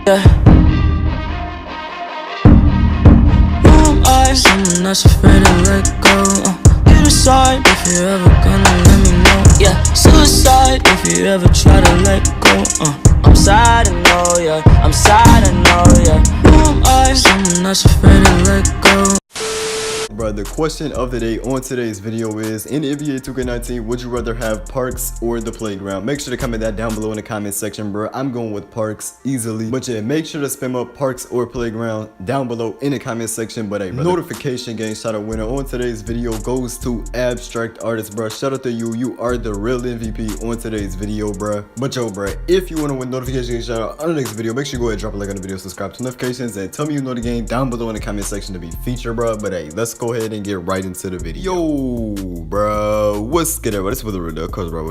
Yeah. Who am I? Someone that's afraid to let go. You decide if you're ever gonna let me know. Yeah, suicide if you ever try to let go. I'm sad, I know, yeah. I'm sad, I know, yeah. Who am I? Someone that's afraid to let go. Bro, the question of the day on today's video is, in NBA 2K19, would you rather have parks or the playground? Make sure to comment that down below in the comment section, bro. I'm going with parks easily, but yeah, make sure to spam up parks or playground down below in the comment section. But a notification game shout out winner on today's video goes to Abstract Artist, bro. Shout out to you. You are the real MVP on today's video, bro. But yo, bro, if you want to win notification game shout out on the next video, make sure you go ahead and drop a like on the video, subscribe to notifications, and tell me you know the game down below in the comment section to be featured, bro. But hey, let's go ahead and get right into the video. Yo, bro, what's good, everybody? This is the cause, bro.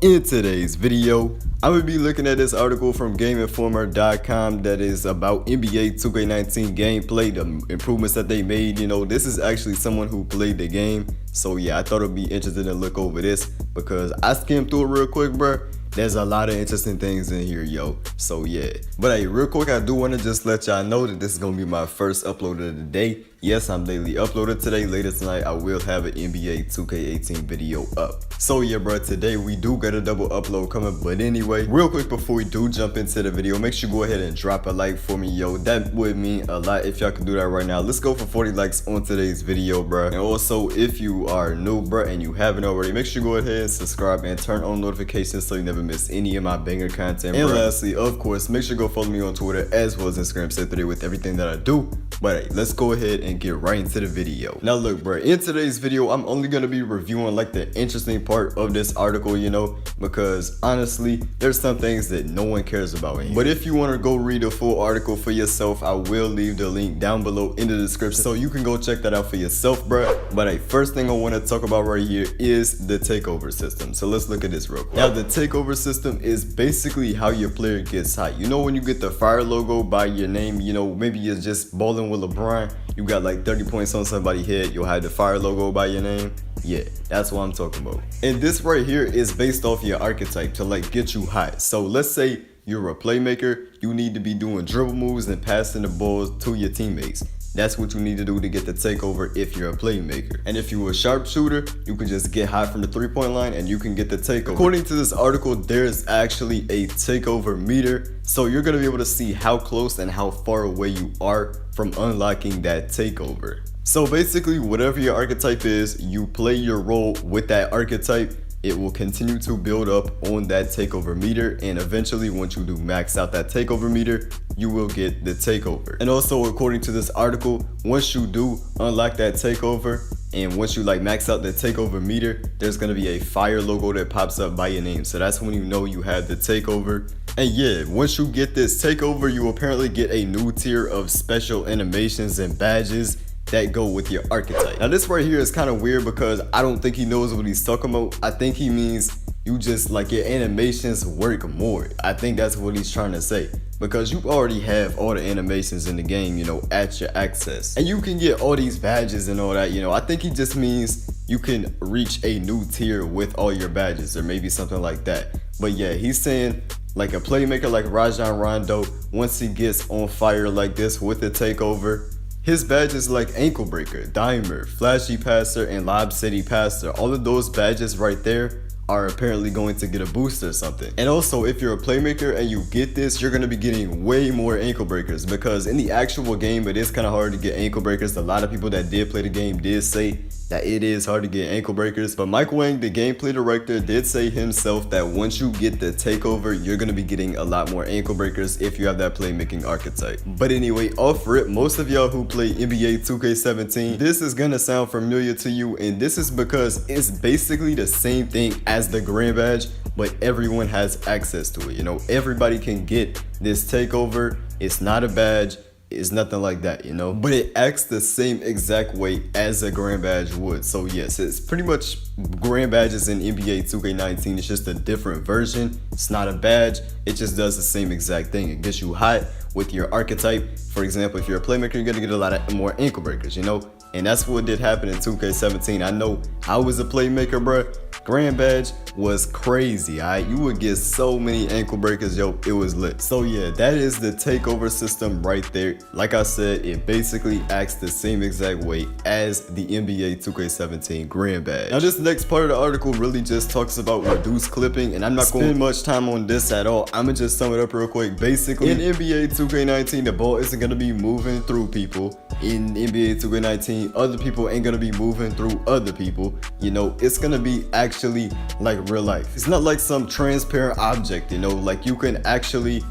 In today's video, I'm gonna be looking at this article from GameInformer.com that is about NBA 2K19 gameplay, the improvements that they made. You know, this is actually someone who played the game, so yeah, I thought it'd be interesting to look over this because I skimmed through it real quick, bro. There's a lot of interesting things in here, yo. So yeah, but hey, real quick, I do want to just let y'all know that this is gonna be my first upload of the day. Yes, I'm daily uploaded today. Later tonight, I will have an NBA 2K18 video up. So yeah, bro, today we do get a double upload coming. But anyway, real quick before we do jump into the video, make sure you go ahead and drop a like for me, yo. That would mean a lot if y'all can do that right now. Let's go for 40 likes on today's video, bro. And also, if you are new, bro, and you haven't already, make sure you go ahead and subscribe and turn on notifications so you never miss any of my banger content, bro. And lastly, of course, make sure you go follow me on Twitter as well as Instagram. Stay up to date with everything that I do. But hey, let's go ahead and get right into the video. Now look, bro, in today's video, I'm only gonna be reviewing like the interesting part of this article, you know, because honestly, there's some things that no one cares about in here. But if you want to go read the full article for yourself, I will leave the link down below in the description so you can go check that out for yourself, bro. But hey, first thing I want to talk about right here is the takeover system. So let's look at this real quick. Now the takeover system is basically how your player gets hot. You know, when you get the fire logo by your name, you know, maybe you're just balling with LeBron, you got like 30 points on somebody's head, you'll have the fire logo by your name. Yeah, that's what I'm talking about. And this right here is based off your archetype to like get you hot. So let's say you're a playmaker, you need to be doing dribble moves and passing the balls to your teammates. That's what you need to do to get the takeover if you're a playmaker. And if you're a sharpshooter, you can just get high from the three-point line and you can get the takeover. According to this article, there's actually a takeover meter. So you're gonna be able to see how close and how far away you are from unlocking that takeover. So basically, whatever your archetype is, you play your role with that archetype. It will continue to build up on that takeover meter, and eventually once you do max out that takeover meter, you will get the takeover. And also, according to this article, once you do unlock that takeover and once you like max out the takeover meter, there's gonna be a fire logo that pops up by your name. So that's when you know you have the takeover. And yeah, once you get this takeover, you apparently get a new tier of special animations and badges that go with your archetype. Now this right here is kind of weird because I don't think he knows what he's talking about. I think he means you just like your animations work more. I think that's what he's trying to say, because you already have all the animations in the game, you know, at your access, and you can get all these badges and all that, you know. I think he just means you can reach a new tier with all your badges, or maybe something like that. But yeah, he's saying like a playmaker like Rajon Rondo, once he gets on fire like this with the takeover, his badges like Ankle Breaker, Dimer, Flashy Passer, and Lob City Passer, all of those badges right there are apparently going to get a boost or something. And also, if you're a playmaker and you get this, you're going to be getting way more ankle breakers, because in the actual game, it is kind of hard to get ankle breakers. A lot of people that did play the game did say that it is hard to get ankle breakers, but Mike Wang, the gameplay director, did say himself that once you get the takeover, you're going to be getting a lot more ankle breakers if you have that playmaking archetype. But anyway, off rip, most of y'all who play NBA 2K17, this is going to sound familiar to you, and this is because it's basically the same thing as the Grand Badge, but everyone has access to it. You know, everybody can get this takeover. It's not a badge. It's nothing like that, you know, but it acts the same exact way as a Grand Badge would. So yes, it's pretty much Grand Badges in NBA 2K19. It's just a different version. It's not a badge. It just does the same exact thing. It gets you hot with your archetype. For example, if you're a playmaker, you're gonna get a lot of more ankle breakers, you know, and that's what did happen in 2K17. I know I was a playmaker, bro, Grand badge was crazy, alright? You would get so many ankle breakers, yo, it was lit. So yeah, that is the takeover system right there. Like I said, it basically acts the same exact way as the NBA 2K17 Grand badge. Now this next part of the article really just talks about reduced clipping, and I'm not going to spend much time on this at all. I'm gonna just sum it up real quick. Basically, in NBA 2K19, the ball isn't gonna be moving through people. In NBA 2K19, other people ain't gonna be moving through other people. You know, it's gonna be actually like real life. It's not like some transparent object, you know, like you can actually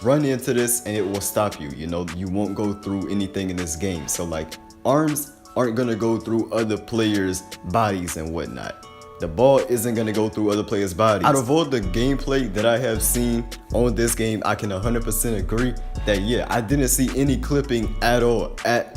run into this and it will stop you. You know, you won't go through anything in this game. So like arms aren't gonna go through other players' bodies and whatnot. The ball isn't going to go through other players' bodies. Out of all the gameplay that I have seen on this game, I can 100% agree that, yeah, I didn't see any clipping at all,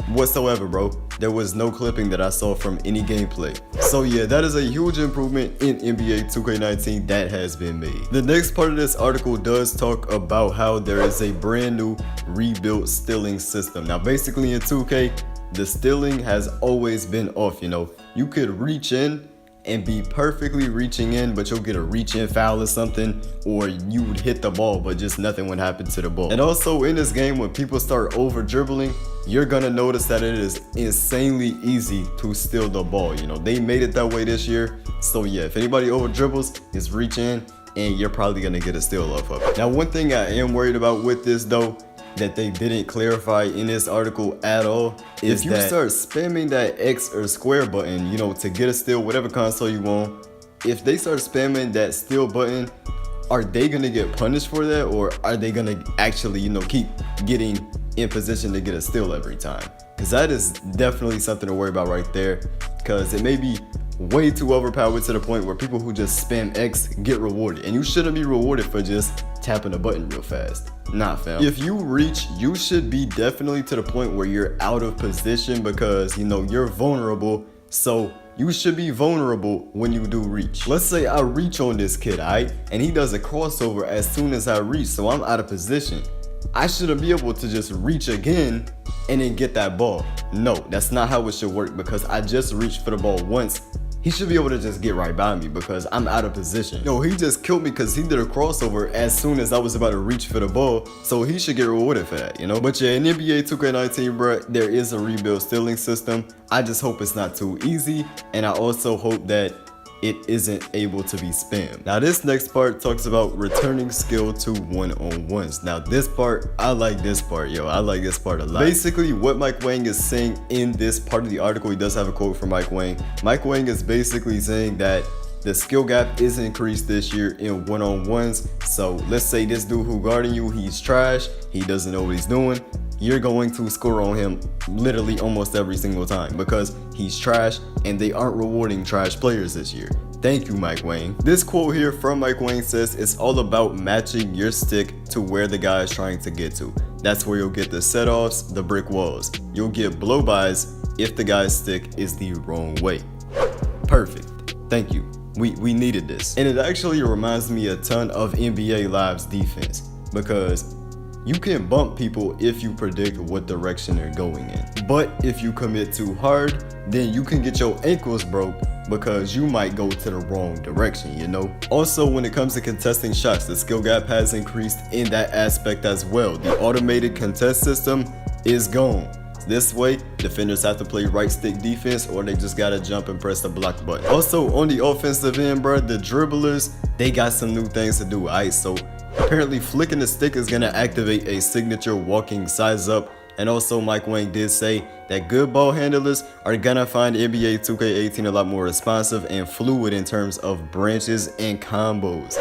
whatsoever, bro. There was no clipping that I saw from any gameplay. So yeah, that is a huge improvement in NBA 2K19 that has been made. The next part of this article does talk about how there is a brand new rebuilt stealing system. Now, basically in 2K, the stealing has always been off, you know. You could reach in and be perfectly reaching in, but you'll get a reach in foul or something, or you would hit the ball but just nothing would happen to the ball. And also in this game, when people start over dribbling, you're gonna notice that it is insanely easy to steal the ball. You know, they made it that way this year. So yeah, if anybody over dribbles, just reach in and you're probably gonna get a steal off of it. Now, one thing I am worried about with this though, that they didn't clarify in this article at all, is if you start spamming that X or square button, you know, to get a steal, whatever console you on, if they start spamming that steal button, are they gonna get punished for that, or are they gonna actually, you know, keep getting in position to get a steal every time? Because that is definitely something to worry about right there, because it may be way too overpowered to the point where people who just spam X get rewarded, and you shouldn't be rewarded for just tapping a button real fast. Nah, fam. If you reach, you should be definitely to the point where you're out of position, because, you know, you're vulnerable. So you should be vulnerable when you do reach. Let's say I reach on this kid, alright? And he does a crossover as soon as I reach, so I'm out of position. I shouldn't be able to just reach again and then get that ball. No, that's not how it should work, because I just reached for the ball once. He should be able to just get right by me because I'm out of position. No, he just killed me because he did a crossover as soon as I was about to reach for the ball. So he should get rewarded for that, you know? But yeah, in NBA 2K19, bro, there is a rebuild stealing system. I just hope it's not too easy. And I also hope that it isn't able to be spammed. Now this next part talks about returning skill to one-on-ones. Now this part, I like this part, yo. I like this part a lot. Basically what Mike Wang is saying in this part of the article, he does have a quote from Mike Wang. Mike Wang is basically saying that the skill gap is increased this year in one-on-ones. So let's say this dude who guarding you, he's trash, he doesn't know what he's doing. You're going to score on him literally almost every single time because he's trash, and they aren't rewarding trash players this year. Thank you, Mike Wang. This quote here from Mike Wang says it's all about matching your stick to where the guy is trying to get to. That's where you'll get the set-offs, the brick walls. You'll get blow-bys if the guy's stick is the wrong way. Perfect. Thank you. We needed this. And it actually reminds me a ton of NBA Live's defense, because you can bump people if you predict what direction they're going in. But if you commit too hard, then you can get your ankles broke because you might go to the wrong direction, you know? Also, when it comes to contesting shots, the skill gap has increased in that aspect as well. The automated contest system is gone. This way, defenders have to play right stick defense, or they just gotta jump and press the block button. Also, on the offensive end, bro, the dribblers, they got some new things to do, alright? So apparently flicking the stick is gonna activate a signature walking size up. And also Mike Wang did say that good ball handlers are gonna find NBA 2K18 a lot more responsive and fluid in terms of branches and combos.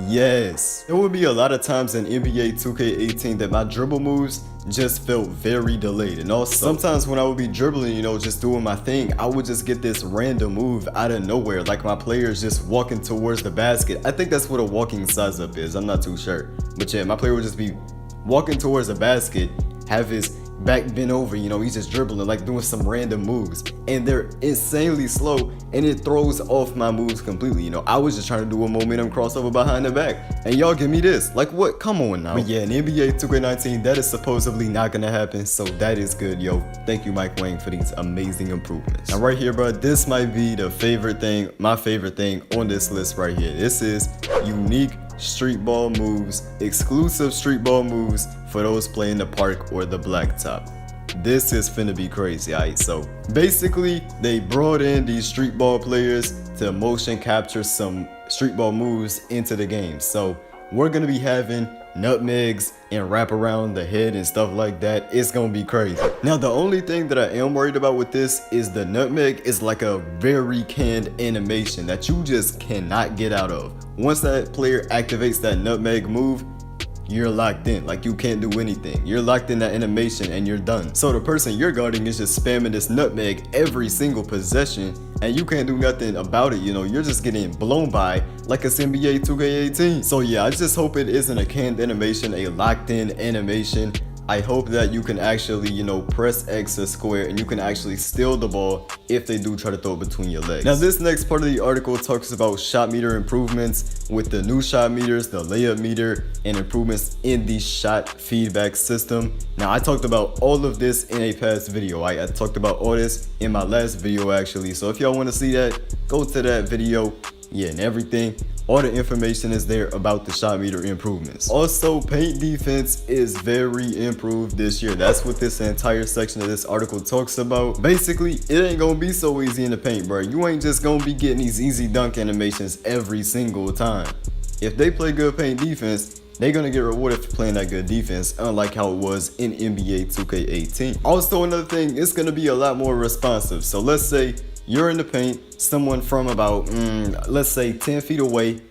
Yes, there would be a lot of times in NBA 2K18 that my dribble moves just felt very delayed. And also sometimes when I would be dribbling, you know, just doing my thing, I would just get this random move out of nowhere, like my player's just walking towards the basket. I think that's what a walking size up is, I'm not too sure. But yeah, my player would just be walking towards the basket, have his back bent over, you know, he's just dribbling, like doing some random moves, and they're insanely slow, and it throws off my moves completely. You know, I was just trying to do a momentum crossover behind the back, and y'all give me this. Like, what? Come on now. But yeah, in NBA 2K19, that is supposedly not gonna happen, so that is good, yo. Thank you, Mike Wang, for these amazing improvements. Now right here, bro, this might be the favorite thing, my favorite thing on this list right here. This is unique street ball moves, exclusive street ball moves for those playing the park or the blacktop. This is finna be crazy, alright? So basically, they brought in these street ball players to motion capture some street ball moves into the game. So we're gonna be having nutmegs and wrap around the head and stuff like that. It's gonna be crazy. Now the only thing that I am worried about with this is the nutmeg is like a very canned animation that you just cannot get out of. Once that player activates that nutmeg move, you're locked in. Like, you can't do anything. You're locked in that animation and you're done. So the person you're guarding is just spamming this nutmeg every single possession, and you can't do nothing about it. You know, you're just getting blown by like it's NBA 2K18. So yeah, I just hope it isn't a canned animation, a locked in animation. I hope that you can actually, you know, press X or square and you can actually steal the ball if they do try to throw it between your legs. Now this next part of the article talks about shot meter improvements with the new shot meters, the layup meter, and improvements in the shot feedback system. Now I talked about all of this in a past video. I talked about all this in my last video actually. So if y'all want to see that, go to that video. Yeah, and everything, all the information is there about the shot meter improvements. Also, paint defense is very improved this year. That's what this entire section of this article talks about. Basically, it ain't gonna be so easy in the paint, bro. You ain't just gonna be getting these easy dunk animations every single time. If they play good paint defense, they're gonna get rewarded for playing that good defense, unlike how it was in NBA 2K18. Also, another thing, it's gonna be a lot more responsive. So let's say you're in the paint, someone from about, let's say 10 feet away,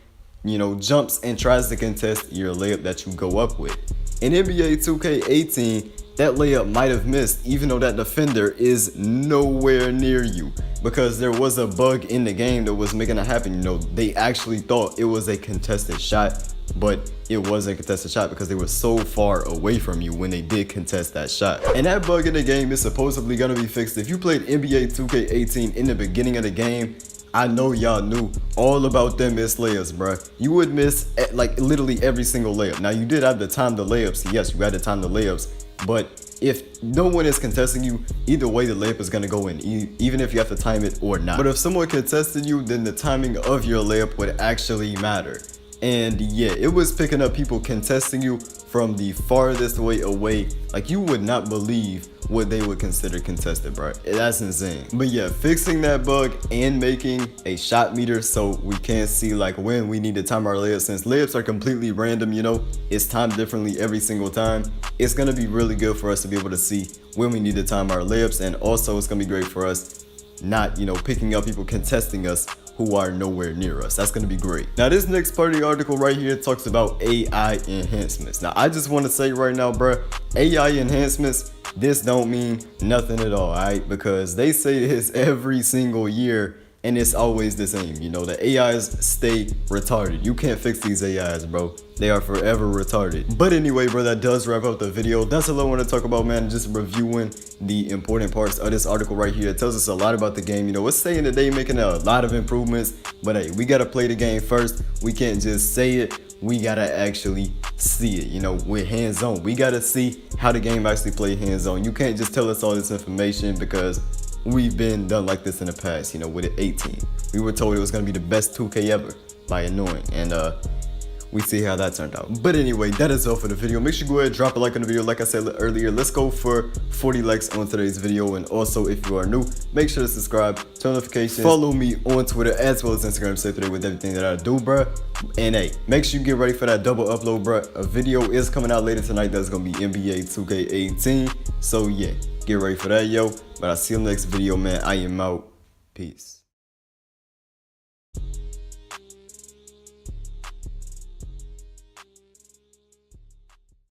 you know, jumps and tries to contest your layup that you go up with. In NBA 2K18, that layup might have missed, even though that defender is nowhere near you, because there was a bug in the game that was making it happen. You know, they actually thought it was a contested shot, but it wasn't a contested shot because they were so far away from you when they did contest that shot. And that bug in the game is supposedly gonna be fixed. If you played NBA 2K18 in the beginning of the game, I know y'all knew all about them missed layups, bruh. You would miss like literally every single layup. Now you did have to time the layups. Yes, you had to time the layups, but if no one is contesting you, either way the layup is gonna go in, even if you have to time it or not. But if someone contested you, then the timing of your layup would actually matter. And yeah, it was picking up people contesting you from the farthest way away. Like, you would not believe what they would consider contested, bro. That's insane. But yeah, fixing that bug and making a shot meter so we can't see like when we need to time our layups, since layups are completely random, you know, it's timed differently every single time. It's gonna be really good for us to be able to see when we need to time our layups, and also it's gonna be great for us not, you know, picking up people contesting us who are nowhere near us. That's gonna be great. Now this next part of the article right here talks about AI enhancements. Now I just want to say right now, bruh, AI enhancements, this don't mean nothing at all, alright? Because they say this every single year and it's always the same. You know, the AIs stay retarded. You can't fix these AIs, bro. They are forever retarded. But anyway, bro, that does wrap up the video. That's all I want to talk about, man. Just reviewing the important parts of this article right here. It tells us a lot about the game. You know, it's saying that they making a lot of improvements, but hey, we gotta play the game first. We can't just say it. We gotta actually see it, you know, with hands-on. We gotta see how the game actually play hands-on. You can't just tell us all this information because we've been done like this in the past, you know, with it 18. We were told it was gonna be the best 2K ever by Annoying, and we see how that turned out. But anyway, that is all for the video. Make sure you go ahead and drop a like on the video. Like I said earlier, let's go for 40 likes on today's video. And also, if you are new, make sure to subscribe, turn notifications, follow me on Twitter as well as Instagram. Stay up to date with everything that I do, bruh. And hey, make sure you get ready for that double upload, bruh. A video is coming out later tonight that's gonna be NBA 2K18. So yeah, get ready for that, yo. But I'll see you in the next video, man. I am out. Peace.